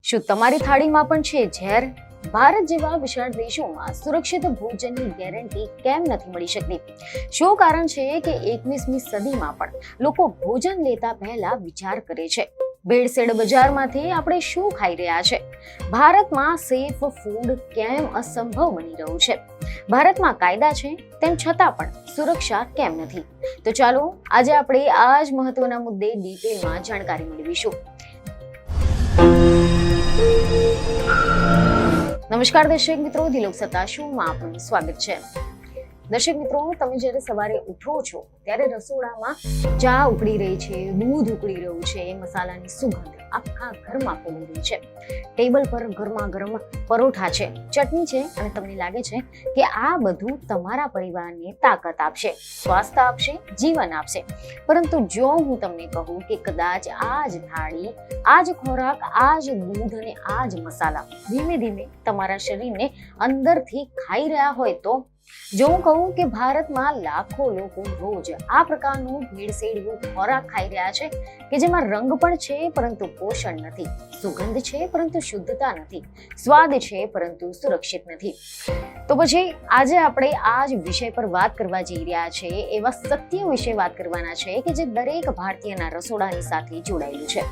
શું તમારી થાળીમાં પણ છે ઝેર? ભારત જેવા વિશાળ દેશોમાં સુરક્ષિત ભોજનની ગેરંટી કેમ નથી મળી શકતી? શું કારણ છે કે 21મી સદીમાં પણ લોકો ભોજન લેતા પહેલા વિચાર કરે છે? ભેળસેળ બજારમાંથી આપણે શું ખાઈ રહ્યા છે? ભારતમાં સેફ ફૂડ કેમ અસંભવ બની રહ્યું છે? ભારતમાં કાયદા છે તેમ છતાં પણ સુરક્ષા કેમ નથી? તો ચાલો આજે આપણે આ જ મહત્વના મુદ્દે ડિટેલમાં જાણકારી મેળવીશું. નમસ્કાર દર્શક મિત્રો, દિલોક સત્તા શોમાં આપનું સ્વાગત છે. દર્શક મિત્રો, તમે જ્યારે સવારે ઉઠો છો ત્યારે રસોડામાં ચા ઉકળી રહી છે, દૂધ ઉકળી રહ્યું છે, મસાલાની સુગંધ આખા ઘરમાં ફેલી રહી છે, ટેબલ પર ગરમા ગરમ પરોઠા છે, ચટણી છે અને તમને લાગે છે કે આ બધું તમારા પરિવારને તાકાત આપશે, સ્વાસ્થ્ય આપશે, જીવન આપશે. પરંતુ જો હું તમને કહું કે કદાચ આ જ થાળી, આ જ ખોરાક, આ જ દૂધ અને આ જ મસાલા ધીમે ધીમે તમારા શરીરને અંદરથી ખાઈ રહ્યા હોય તો? જો હું કહું કે ભારતમાં લાખો લોકો રોજ આ પ્રકારનું ભેળસેળ ખોરાક ખાઈ રહ્યા છે કે જેમાં રંગ પણ છે પરંતુ પોષણ નથી, સુગંધ છે પરંતુ શુદ્ધતા નથી, સ્વાદ છે પરંતુ સુરક્ષિત નથી, તો પછી આજે આપણે આ જ વિષય પર વાત કરવા જઈ રહ્યા છે. એવા સત્ય વિશે વાત કરવાના છે કે જે દરેક ભારતીયના રસોડાની સાથે જોડાયેલું છે,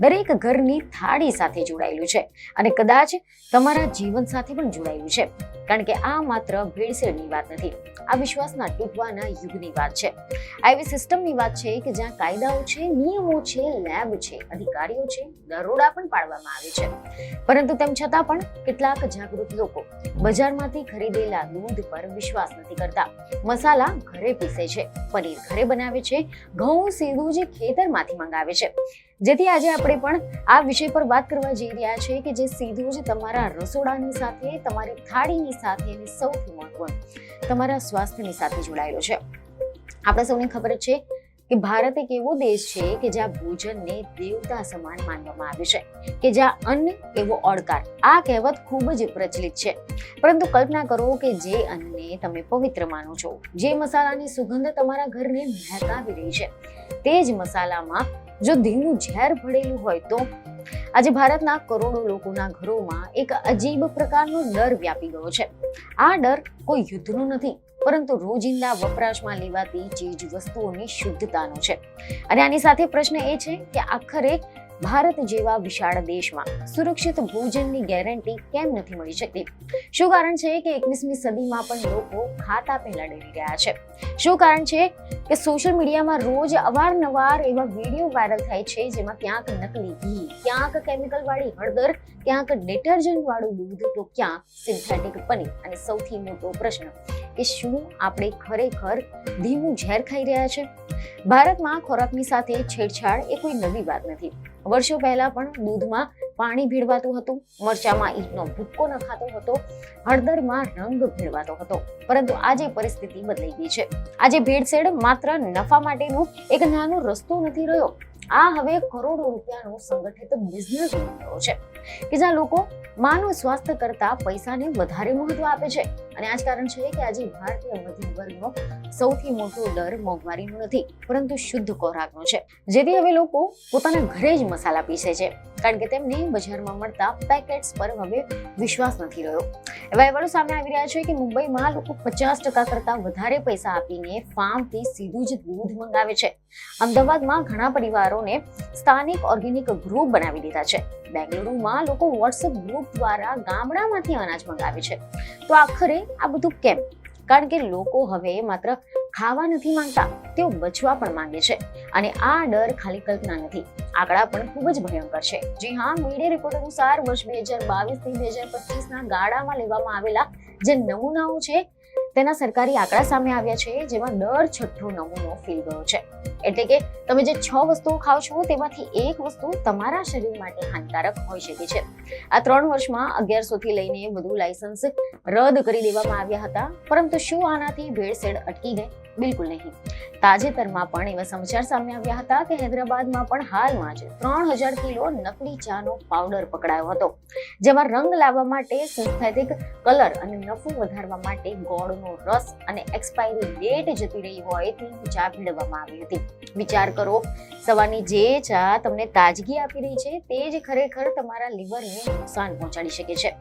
દરેક ઘરની થાળી સાથે જોડાયેલું છે અને કદાચ તમારા જીવન સાથે પણ જોડાયેલું છે. કારણ કે આ માત્ર ભેળસેળની વાત નથી, આ વિશ્વાસના તૂટવાના યુગની વાત છે. આ એવી સિસ્ટમની વાત છે કે જ્યાં કાયદાઓ છે, નિયમો છે, લેબ છે, અધિકારીઓ છે, દરોડા પણ પાડવામાં આવે છે. પરંતુ તેમ છતાં પણ કેટલાક જાગૃત લોકો બજારમાંથી ખરીદેલા દૂધ પર વિશ્વાસ નથી કરતા, મસાલા ઘરે પીસે છે, પનીર ઘરે બનાવે છે, ઘઉં સીધું જ ખેતરમાંથી મંગાવે છે. જેથી આજે આપણે પણ આ વિષય પર વાત કરવા જઈ રહ્યા છે કે જે સીધું જ તમારા રસોડાની સાથે, તમારી થાળીની સાથે અને સૌથી મહત્વનું તમારા સ્વાસ્થ્યની સાથે જોડાયેલો છે. આપણે સૌને ખબર જ છે કે ભારત એક એવો દેશ છે કે જ્યાં ભોજનને દેવતા સમાન માનવામાં આવે છે, કે જ્યાં અન્ન એવો ઓડકાર. આ કહેવત ખૂબ જ પ્રચલિત છે. પરંતુ કલ્પના કરો કે જે અન્નને તમે પવિત્ર માનો છો, જે મસાલાની સુગંધ તમારા ઘરને મહેકાવી રહી છે, તે જ મસાલામાં જો ધીમું ઝેર ભળેલું હોય તો? આજે ભારતના કરોડો લોકોના ઘરોમાં એક અજીબ પ્રકારનો ડર વ્યાપી ગયો છે. આ ડર કોઈ યુદ્ધનો નથી, પરંતુ રોજિંદા વપરાશમાં લેવાતી ચીજ વસ્તુઓની શુદ્ધતાનો છે. અને આની સાથે પ્રશ્ન એ છે કે આખરે ભારત જેવા વિશાળ દેશમાં સુરક્ષિત ભોજનની ગેરંટી કેમ નથી મળી શકતી? શું કારણ છે કે 21મી સદીમાં પણ લોકો ખાતા પહેલા ડરી રહ્યા છે? શું કારણ છે કે સોશિયલ મીડિયામાં રોજ અવારનવાર એવા વિડીયો વાયરલ થાય છે જેમાં ક્યાંક નકલી ઘી, ક્યાંક કેમિકલ વાળી હળદર, ક્યાંક ડિટર્જન્ટ વાળું દૂધ, તો ક્યાંક સિન્થેટિક પનીર? અને સૌથી મોટો પ્રશ્ન કે શું આપણે ખરેખર ધીમું ઝેર ખાઈ રહ્યા છે? ભારતમાં ખોરાકની સાથે છેડછાડ એ કોઈ નવી વાત નથી. વર્ષો પહેલા પણ દૂધમાં પાણી ભેળવાતું હતું, મરચામાં ઈંટનો ભૂક્કો નખાતો હતો, હળદરમાં રંગ ભેળવાતો હતો. પરંતુ આજે પરિસ્થિતિ બદલાઈ ગઈ છે. આજે ભેળસેળ માત્ર નફા માટેનો એક નાનો રસ્તો નથી રહ્યો, આ હવે કરોડો રૂપિયાનો સંગઠિત બિઝનેસ બની ગયો છે કે જ્યાં લોકો માનવ સ્વાસ્થ્ય કરતા પૈસાને વધારે મહત્વ આપે છે. અને આ જ કારણ છે કે આજે ભારતીય મધ્યમ વર્ગનો સૌથી મોટો ડર મોંઘવારીનો નથી, પરંતુ શુદ્ધ ખોરાકનો છે. જેથી હવે લોકો પોતાના ઘરે જ મસાલા પીસે છે, કારણ કે તેમને બજારમાં મળતા પેકેટ્સ પર હવે વિશ્વાસ નથી રહ્યો. એવા અહેવાલો સામે આવી રહ્યા છે કે મુંબઈમાં લોકો 50% કરતા વધારે પૈસા આપીને ફાર્મથી સીધું જ દૂધ મંગાવે છે. અમદાવાદમાં ઘણા પરિવારોને સ્થાનિક ઓર્ગેનિક ગ્રુપ બનાવી દીધા છે. બેંગલુરુમાં લોકો વોટ્સએપ ગ્રુપ દ્વારા ગામડામાંથી અનાજ મંગાવે છે. તો આખરે આ બધું કેમ? કારણ કે લોકો હવે માત્ર ખાવા નથી માંગતા, તેઓ બચવા પણ માંગે છે. અને આ ડર ખાલી કલ્પના નથી, આંકડા પણ ખૂબ જ ભયંકર છે. જી હા, મીડિયા રિપોર્ટ અનુસાર વર્ષ 2022 થી 2025ના ગાળામાં લેવામાં આવેલા જે નમૂનાઓ છે તેના સરકારી આંકડા સામે આવ્યા છે, જેમાં દર 6થો નમૂનો ફેલ ગયો છે. એટલે કે તમે જે 6 વસ્તુઓ ખાઓ છો તેમાંથી એક વસ્તુ તમારા શરીર માટે હાનિકારક હોઈ શકે છે. આ 3 વર્ષમાં 1100 થી લઈને વધુ લાયસન્સ રદ કરી દેવામાં આવ્યા હતા. પરંતુ શું આનાથી ભેળસેળ અટકી ગઈ? બિલકુલ નહીં. તાજેતરમાં પણ એવા સમાચાર સામે આવ્યા હતા કે હૈદરાબાદમાં પણ હાલમાં જ 3000 કિલો નકલી ચાનો પાવડર પકડાયો હતો, જેમાં રંગ લાવવા માટે, સિન્થેટિક કલર અને નફો વધારવા માટે ગોળનો રસ અને એક્સપાયરી ડેટ જતી રહી હોય તેવી ચા ભેળવવામાં આવી હતી. વિચાર કરો, સવારની જે ચા તમને તાજગી આપી રહી છે તે જ ખરેખર તમારા લીવરને નુકસાન પહોંચાડી શકે છે.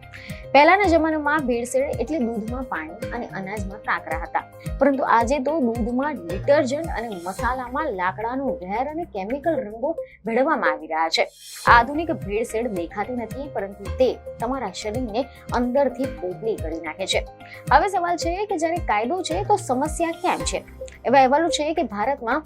પહેલાના જમાનામાં ભેળસેળ એટલે દૂધમાં પાણી અને અનાજમાં કાંકરા હતા, પરંતુ આજે તો દૂધમાં ડિટર્જન્ટ અને મસાલામાં લાકડાનું ઝેર અને કેમિકલ રંગો ભેળવવામાં આવી રહ્યા છે. આધુનિક ભેળસેળ દેખાતી નથી, પરંતુ તે તમારા શરીરને અંદરથી પોપલી કરી નાખે છે. હવે સવાલ છે કે જ્યારે કાયદો છે તો સમસ્યા કેમ છે? એવા અહેવાલો છે કે ભારતમાં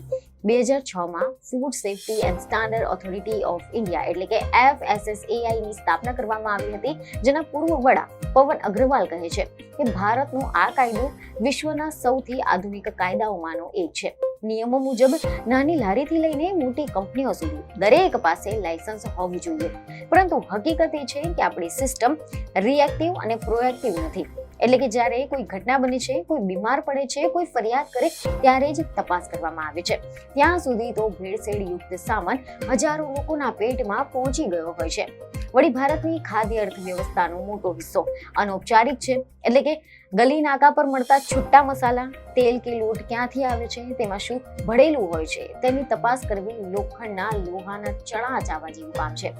2006માં food safety and standard authority of India એટલે કે FSSAI ની સ્થાપના કરવામાં આવી હતી, જેના પૂર્વ વડા પવન અગ્રવાલ કહે છે કે ભારતનો આ કાયદો વિશ્વના સૌથી આધુનિક કાયદાઓમાંનો એક છે. નિયમો મુજબ નાની લારીથી લઈને મોટી કંપનીઓ સુધી દરેક પાસે લાયસન્સ હોવું જોઈએ, પરંતુ હકીકત એ છે કે આપણી સિસ્ટમ રિએક્ટિવ અને પ્રોએક્ટિવ નથી. એટલે કે જ્યારે કોઈ ઘટના બને છે, કોઈ બીમાર પડે છે, કોઈ ફરિયાદ કરે ત્યારે જ તપાસ કરવામાં આવે છે. ત્યાં સુધી તો ભેળસેળ યુક્ત સામાન હજારો લોકોના પેટમાં પહોંચી ગયો હોય છે. વળી ભારતની ખાદ્ય અર્થવ્યવસ્થાનો મોટો હિસ્સો અનૌપચારિક છે, એટલે કે ગલી નાકા પર મળતા છૂટા મસાલા, તેલ કે લોટ ક્યાંથી આવે છે, તેમાં શું ભળેલું હોય છે, તેની તપાસ કરવી લોખંડના લોહાના ચણા ચાવવા જેવું કામ છે.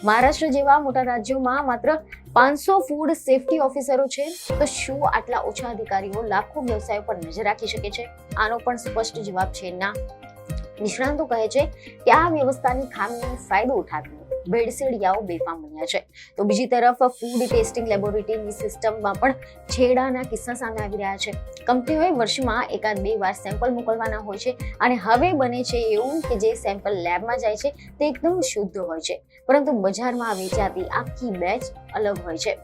મહારાષ્ટ્ર જેવા મોટા રાજ્યોમાં માત્ર 500 ફૂડ સેફ્ટી ઓફિસરો છે, તો શું આટલા ઓછા અધિકારીઓ લાખો વ્યવસાયો પર નજર રાખી શકે છે? આનો પણ સ્પષ્ટ જવાબ છે ના. નિષ્ણાંતો કહે છે કે આ વ્યવસ્થાની ખામીનો ફાયદો ઉઠાવીને ભેળસેળિયાઓ બેફામ બન્યા છે. તો બીજી તરફ ફૂડ ટેસ્ટિંગ લેબોરેટરીની સિસ્ટમમાં પણ છેડાના કિસ્સા સામે આવી રહ્યા છે. કંપનીઓએ વર્ષમાં 1-2 વાર સેમ્પલ મોકલવાના હોય છે, અને હવે બને છે એવું કે જે સેમ્પલ લેબમાં જાય છે તે એકદમ શુદ્ધ હોય છે, પરંતુ બજારમાં વેચાતી આખી બેચ અલગ હોય છે.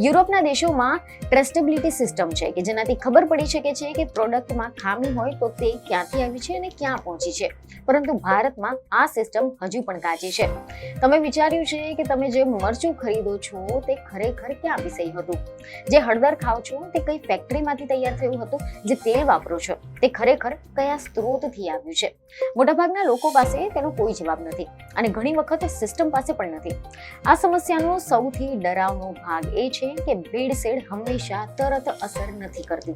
યુરોપના દેશોમાં ટ્રેસ્ટેબિલિટી સિસ્ટમ છે કે જેનાથી ખબર પડી શકે છે કે પ્રોડક્ટમાં ખામી હોય તો તે ક્યાંથી આવી છે અને ક્યાં પહોંચી છે, પરંતુ ભારતમાં આ સિસ્ટમ હજુ પણ કાચી છે. તમે વિચાર્યું છે કે તમે જે મરચું ખરીદો છો તે ખરેખર ક્યાં પીસાયું હતું? જે હળદર ખાઓ છો તે કઈ ફેક્ટરીમાંથી તૈયાર થયું હતું? જે તેલ વાપરો છો તે ખરેખર કયા સ્ત્રોતથી આવ્યું છે? મોટાભાગના લોકો પાસે તેનો કોઈ જવાબ નથી, અને ઘણી વખત સિસ્ટમ પાસે પણ નથી. આ સમસ્યાનો સૌથી ડરાવનો ભાગ એ છે કે ભેળસેળ હંમેશા તરત અસર નથી કરતી.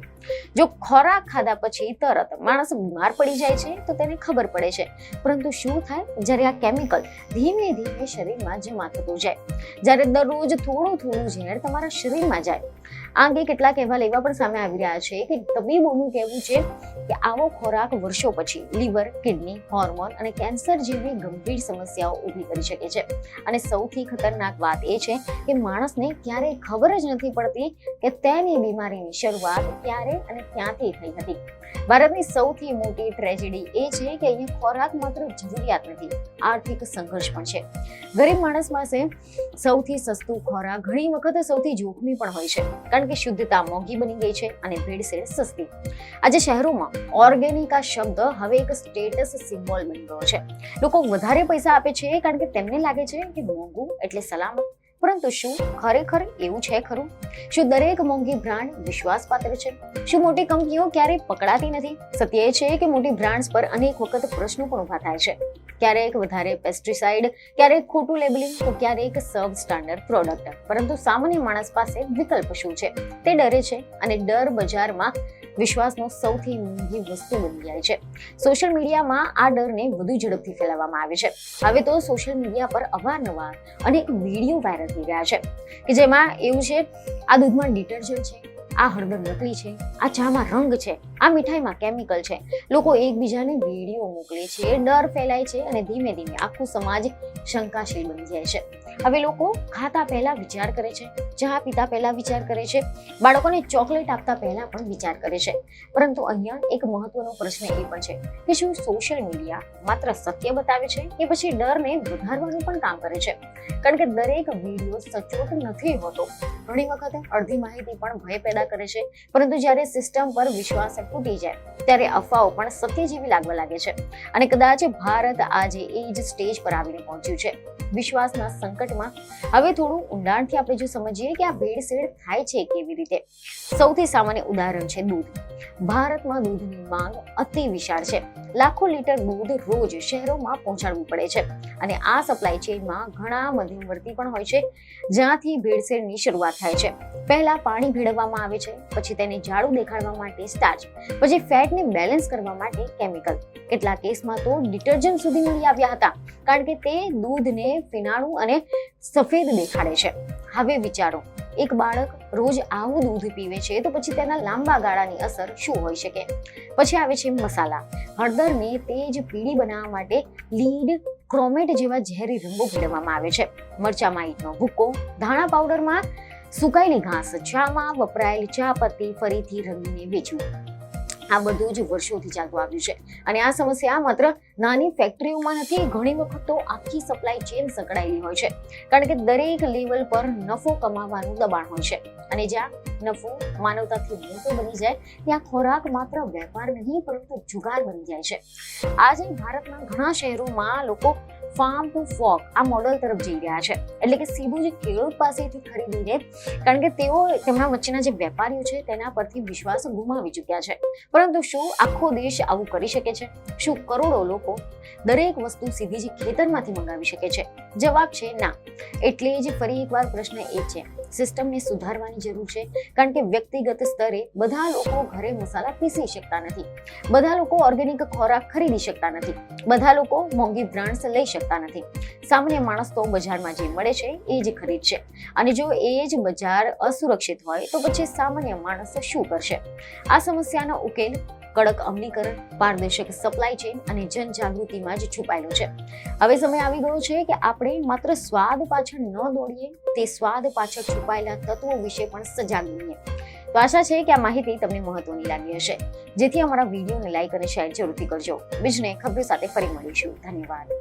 જો ખોરાક ખાધા પછી તરત માણસ બીમાર પડી જાય છે તો તેને ખબર પડે છે, પરંતુ શું થાય જ્યારે આ કેમિકલ ધીમે ધીમે શરીરમાં જમા થતું જાય, જ્યારે દરરોજ થોડું થોડું ઝેર તમારા શરીરમાં જાય? આ અંગે કેટલાક અહેવાલ એવા પણ સામે આવી રહ્યા છે કે તબીબોનું કહેવું છે કે આવો ખોરાક વર્ષો પછી લીવર, કિડની, હોર્મોન અને કેન્સર જેવી ગંભીર સમસ્યાઓ ઊભી કરી શકે છે. અને સૌથી ખતરનાક વાત એ છે કે માણસને ક્યારેય ખબર જ નથી પડતી કે તેની બીમારીની શરૂઆત ક્યારે અને ક્યાંથી થઈ હતી. ભારતની સૌથી મોટી ટ્રેજેડી એ છે કે અહીંયા ખોરાક માત્ર જરૂરિયાત નથી, આર્થિક સંઘર્ષ પણ છે. ગરીબ માણસ પાસે સૌથી સસ્તું ખોરાક ઘણી વખત સૌથી જોખમી પણ હોય છે, કારણ કે શુદ્ધતા મોંઘી બની ગઈ છે અને ભેળસેળ સસ્તી. આજે શહેરોમાં ઓર્ગેનિક આ શબ્દ હવે એક સ્ટેટસ સિમ્બોલ બની ગયો છે. લોકો વધારે પૈસા આપે છે કારણ કે તેમને લાગે છે કે મોંઘું એટલે સલામત. પરંતુ શું ખરેખર એવું છે ખરું? શું દરેક મોંઘી બ્રાન્ડ વિશ્વાસપાત્ર છે? શું મોટી કંપનીઓ ક્યારેય પકડાતી નથી? સત્ય એ છે કે મોટી બ્રાન્ડ્સ પર અનેક વખત પ્રશ્નો પણ ઉભા થાય છે. ક્યારેક વધારે પેસ્ટિસાઇડ, ક્યારેક ખોટું લેબલિંગ, તો ક્યારેક સબ સ્ટાન્ડર્ડ પ્રોડક્ટ. પરંતુ સામાન્ય માણસ પાસે વિકલ્પ શું છે? તે ડરે છે, અને ડર બજારમાં વિશ્વાસનો સૌથી મોંઘી વસ્તુ બની જાય છે. સોશિયલ મીડિયામાં આ ડરને વધુ ઝડપથી ફેલાવવામાં આવે છે. હવે તો સોશિયલ મીડિયા પર અવારનવાર અનેક વિડીયો વાયરલ થઈ રહ્યા છે કે જેમાં એવું છે, આ દૂધમાં ડિટર્જન્ટ છે, આ હળદર નકલી છે, આ ચામાં રંગ છે, આ મીઠાઈમાં કેમિકલ છે. લોકો એકબીજાને વિડીયો મોકલે છે, ડર ફેલાય છે, અને ધીમે ધીમે આખું સમાજ શંકાશીલ બની જાય છે. હવે લોકો ખાતા પહેલા વિચાર કરે છે, ચા પીતા પહેલા વિચાર કરે છે, બાળકોને ચોકલેટ આપતા પહેલા પણ વિચાર કરે છે. પરંતુ અહીંયા એક મહત્વનો પ્રશ્ન એ પણ છે કે શું સોશિયલ મીડિયા માત્ર સત્ય બતાવે છે કે પછી ડરને વધારવાનું પણ કામ કરે છે? કારણ કે દરેક વિડીયો સચોટ નથી હોતો. ઘણી વખત અડધી માહિતી પણ ભય પેદા કરે છે, પરંતુ જ્યારે સિસ્ટમ પર વિશ્વાસ તૂટી જાય ત્યારે અફવાઓ પણ સત્ય જેવી લાગવા લાગે છે. અને કદાચ ભારત આજે એ જ સ્ટેજ પર આવીને પહોંચ્યું છે. વિશ્વાસના સંકટમાં હવે થોડું ઊંડાણથી આપણે જો સમજીએ સમજીએ કે આ ભેળસેળ થાય છે કેવી રીતે. સૌથી સામાન્ય ઉદાહરણ છે દૂધ. ભારતમાં દૂધની માંગ અતિ વિશાળ છે. લાખો લીટર દૂધ રોજ શહેરોમાં પહોંચાડવું પડે છે અને આ સપ્લાય ચેઇનમાં ઘણા મધ્યવર્તી પણ હોય છે જ્યાંથી ભેળસેળની શરૂઆત થાય છે. પહેલા પાણી ભેળવવામાં આવે છે, પછી તેને જાડું દેખાડવા માટે સ્ટાર્ચ, પછી ફેટને બેલેન્સ કરવા માટે કેમિકલ. કેટલાક કેસમાં તો ડિટર્જન્ટ સુધી મળી આવ્યા હતા કારણ કે તે દૂધને ફિનાળું અને સફેદ દેખાડે છે. હવે વિચારો, એક બાળક રોજ આવું દૂધ પીવે છે તો પછી તેના લાંબા ગાળાની અસર શું હોઈ શકે? પછી આવે છે મસાલા. હળદરને તેજ પીળી બનાવવા માટે લીડ, ક્રોમેટ જેવા ઝેરી રંગો ભેળવવામાં આવે છે. મરચામાં ઈંટનો ભૂક્કો, ધાણા પાવડરમાં સુકાયેલી ઘાસ, ચામાં વપરાયેલી ચા પત્તી ફરીથી રંગીને વેચવું. આ બધું જ વર્ષોથી ચાલતું આવ્યું છે અને આ સમસ્યા માત્ર નાની ફેક્ટરીઓમાં નથી, ઘણી વખત તો આખી સપ્લાય ચેઇન સંકળાયેલી હોય છે કારણ કે દરેક લેવલ પર નફો કમાવાનું દબાણ હોય છે અને જ્યાં નફો માનવતાથી મોટો બની જાય ત્યાં ખોરાક માત્ર વેપાર નહીં પરંતુ જુગાર બની જાય છે. આજે ભારતના ઘણા શહેરોમાં લોકો ફાર્મ ટુ ફોર્ક આ મોડલ તરફ જઈ રહ્યા છે, એટલે કે સીધું જ ખેડૂત પાસેથી ખરીદીને, કારણ કે તેઓ તેમના વચ્ચેના જે વેપારીઓ છે તેના પરથી વિશ્વાસ ગુમાવી ચૂક્યા છે. પરંતુ શું આખો દેશ આવું કરી શકે છે? શું કરોડો લોકો દરેક વસ્તુ સીધી જ ખેતરમાંથી મંગાવી શકે છે? જવાબ છે ના. એટલે જ ફરી એકવાર પ્રશ્ન એ છે, સિસ્ટમને સુધારવાની જરૂર છે કારણ કે વ્યક્તિગત સ્તરે બધા લોકો ઘરે મસાલા પીસી શકતા નથી, બધા લોકો ઓર્ગેનિક ખોરાક ખરીદી શકતા નથી, બધા લોકો મોંઘી બ્રાન્ડ્સ લઈ શકતા નથી. સામાન્ય માણસ તો બજારમાં જે મળે છે એ જ ખરીદશે અને જો એ જ બજાર અસુરક્ષિત હોય તો પછી સામાન્ય માણસ શું કરશે? આ સમસ્યાનો ઉકેલ કડક અમલીકરણ, પારદર્શક સપ્લાય ચેઇન અને જનજાગૃતિમાં જ છુપાયેલો છે. હવે સમય આવી ગયો છે કે આપણે માત્ર સ્વાદ પાછળ ન દોડીએ, તે સ્વાદ પાછળ છુપાયેલા તત્વો વિશે પણ સજાગ બનીએ. તો આશા છે કે આ માહિતી તમને મહત્વની લાગી હશે, જેથી અમારા વિડીયોને લાઈક અને શેર જરૂરથી કરજો. બીજને ખબરો સાથે ફરી મળીશું. ધન્યવાદ.